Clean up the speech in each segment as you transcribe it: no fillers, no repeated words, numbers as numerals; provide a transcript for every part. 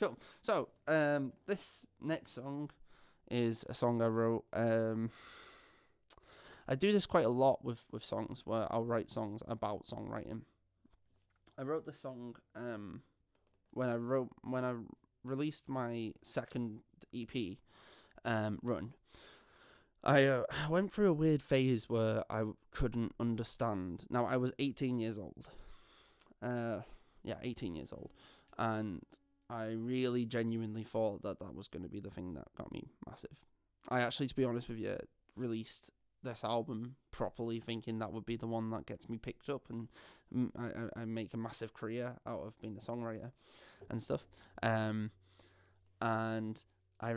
Cool. So, this next song is a song I wrote. I do this quite a lot with songs where I'll write songs about songwriting. I wrote this song when I released my second EP, Run. I went through a weird phase where I couldn't understand. Now, I was 18 years old. 18 years old. And I really genuinely thought that was going to be the thing that got me massive. I actually, to be honest with you, released this album properly thinking that would be the one that gets me picked up and I make a massive career out of being a songwriter and stuff. And I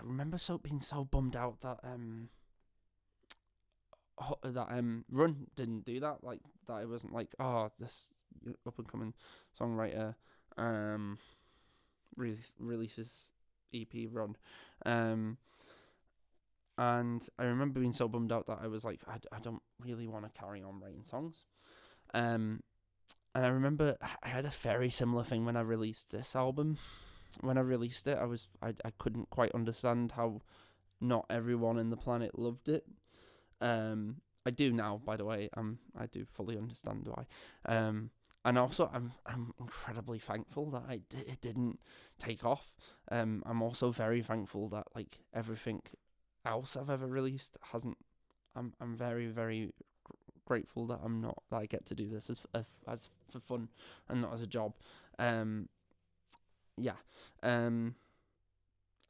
remember being so bummed out that Run didn't do that. Like, that it wasn't like, oh, this up and coming songwriter releases EP Run. And I remember being so bummed out that I was like, I don't really want to carry on writing songs. And I remember I had a very similar thing when I released this album. When I released it, I couldn't quite understand how not everyone in the planet loved it. I do now, by the way. I do fully understand why. And also, I'm incredibly thankful that it didn't take off. I'm also very thankful that like everything else I've ever released hasn't. I'm very, very grateful that I get to do this as for fun and not as a job. And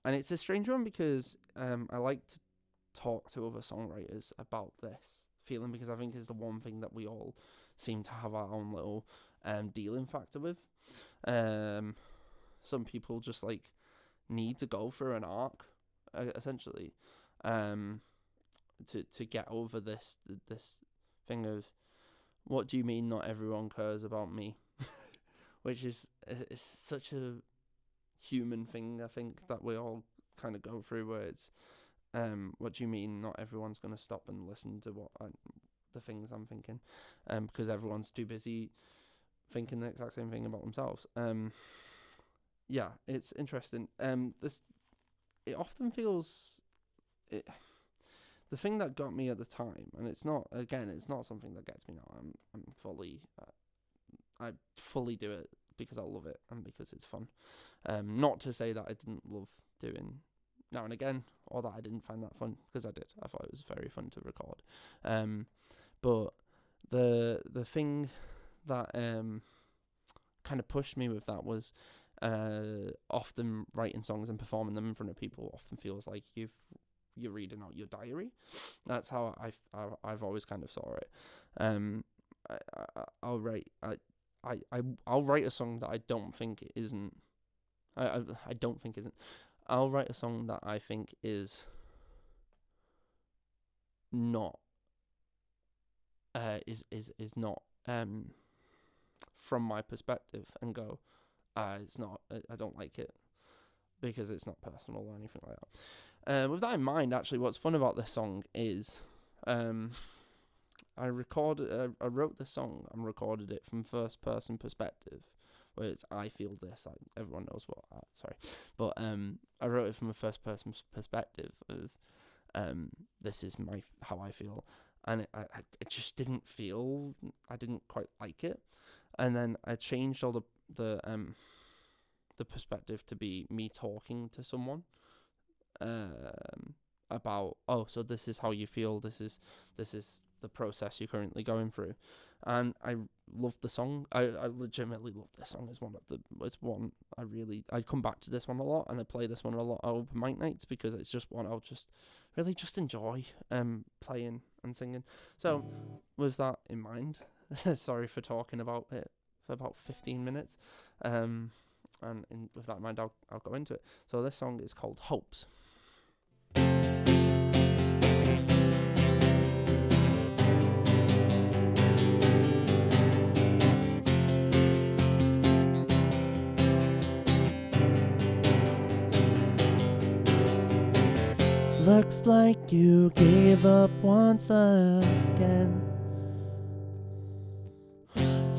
it's a strange one because I like to talk to other songwriters about this feeling, because I think it's the one thing that we all seem to have our own little dealing factor with. Some people just like need to go through an arc, essentially, to get over this thing of, what do you mean not everyone cares about me? Which is such a human thing, I think, that we all kind of go through, where it's what do you mean not everyone's going to stop and listen to the things I'm thinking, because everyone's too busy thinking the exact same thing about themselves. It's interesting. It often feels the thing that got me at the time, and it's not something that gets me now. I'm fully I fully do it because I love it and because it's fun. Not to say that I didn't love doing now and again, or that I didn't find that fun, because I did. I thought it was very fun to record. But the thing that kind of pushed me with that was often writing songs and performing them in front of people often feels like you're reading out your diary. That's how I've always kind of saw it. I'll write a song that I don't think isn't. I don't think isn't. I'll write a song that I think is not is not from my perspective, and go, it's not. I don't like it because it's not personal or anything like that. With that in mind, actually, what's fun about this song is, I wrote this song and recorded it from first person perspective, where it's I feel this. Everyone knows what. But I wrote it from a first person perspective of this is how I feel, and it just didn't feel. I didn't quite like it, and then I changed all the perspective to be me talking to someone about, so this is how you feel. This is the process you're currently going through. And I love the song. I legitimately love this song. It's one I come back to this one a lot, and I play this one a lot at open mic nights, because it's just one I'll just really just enjoy playing and singing. So with that in mind, sorry for talking about it for about 15 minutes. With that in mind, I'll go into it. So this song is called Hopes. Looks like you gave up once again.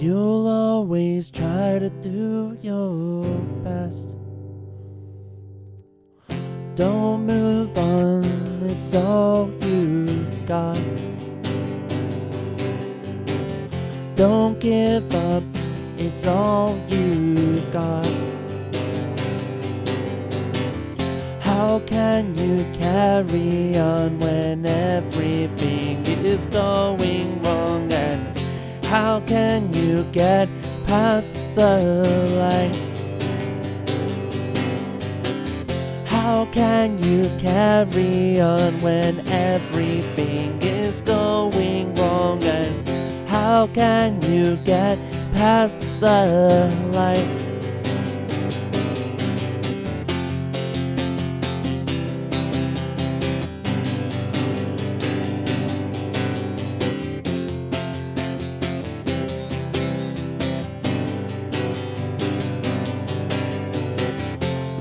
You'll always try to do your best, Don't move on, it's all you've got. Don't give up, it's all you've got. How can you carry on when everything is going wrong? And how can you get past the light? How can you carry on when everything is going wrong? And how can you get past the light?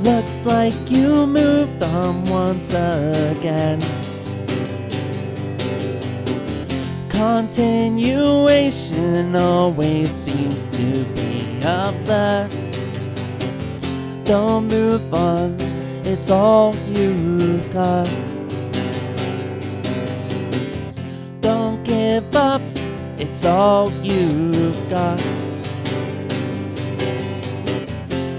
Looks like you moved on once again. Continuation always seems to be up there. Don't move on, it's all you've got. Don't give up, it's all you've got.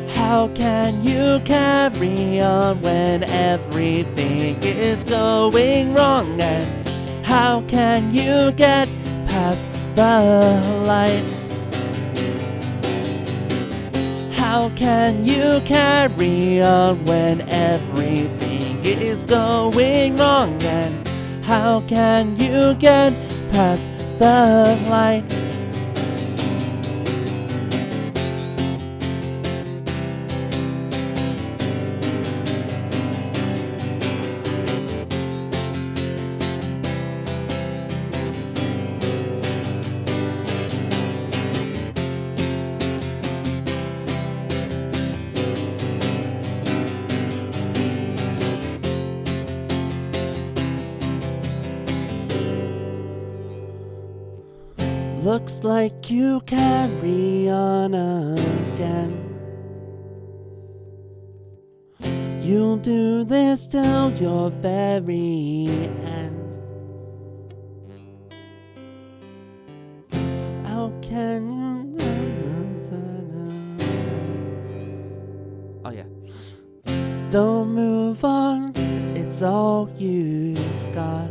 How can you carry on when everything is going wrong? And how can you get past the light? How can you carry on when everything is going wrong? And how can you get past the light? Looks like you carry on again. You'll do this till your very end. How can you... Oh yeah. Don't move on, it's all you've got.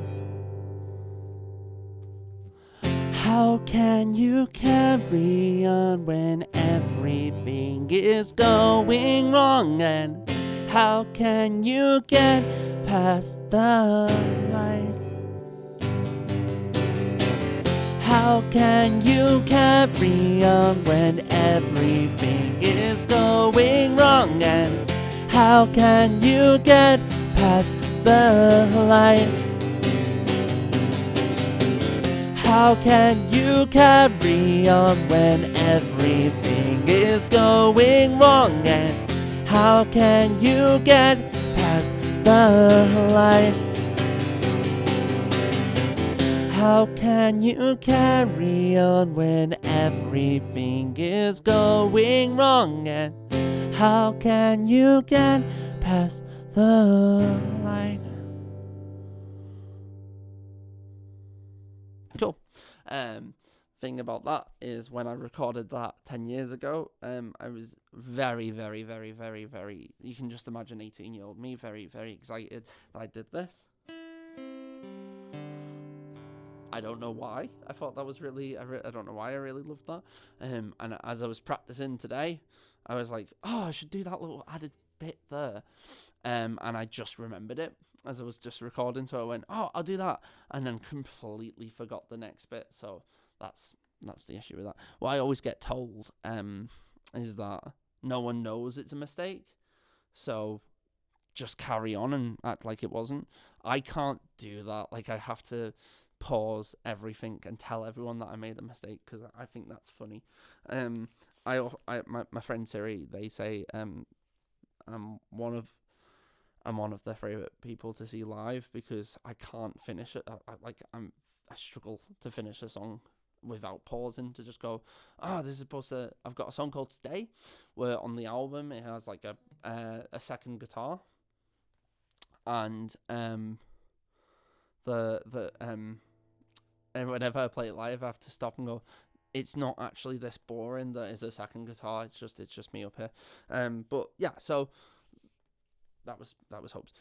How can you carry on when everything is going wrong? And how can you get past the light? How can you carry on when everything is going wrong? And how can you get past the light? How can you carry on when everything is going wrong? And how can you get past the light? How can you carry on when everything is going wrong? And how can you get past the light? Cool. Thing about that is when I recorded that 10 years ago, I was very, you can just imagine 18-year-old me, very, very excited that I did this. I don't know why. I thought that was really, I don't know why I really loved that. And as I was practicing today, I was like, oh, I should do that little added bit there. And I just remembered it as I was just recording. So I went, oh, I'll do that. And then completely forgot the next bit. So that's the issue with that. What I always get told is that no one knows it's a mistake. So just carry on and act like it wasn't. I can't do that. Like, I have to pause everything and tell everyone that I made a mistake because I think that's funny. My friend Siri, they say I'm one of their favorite people to see live because I can't finish it. I struggle to finish a song without pausing, to just go, this is supposed to... I've got a song called Stay, where on the album it has like a second guitar, and and whenever I play it live, I have to stop and go, it's not actually this boring. That is a second guitar. It's just me up here. But yeah, so that was Hopes.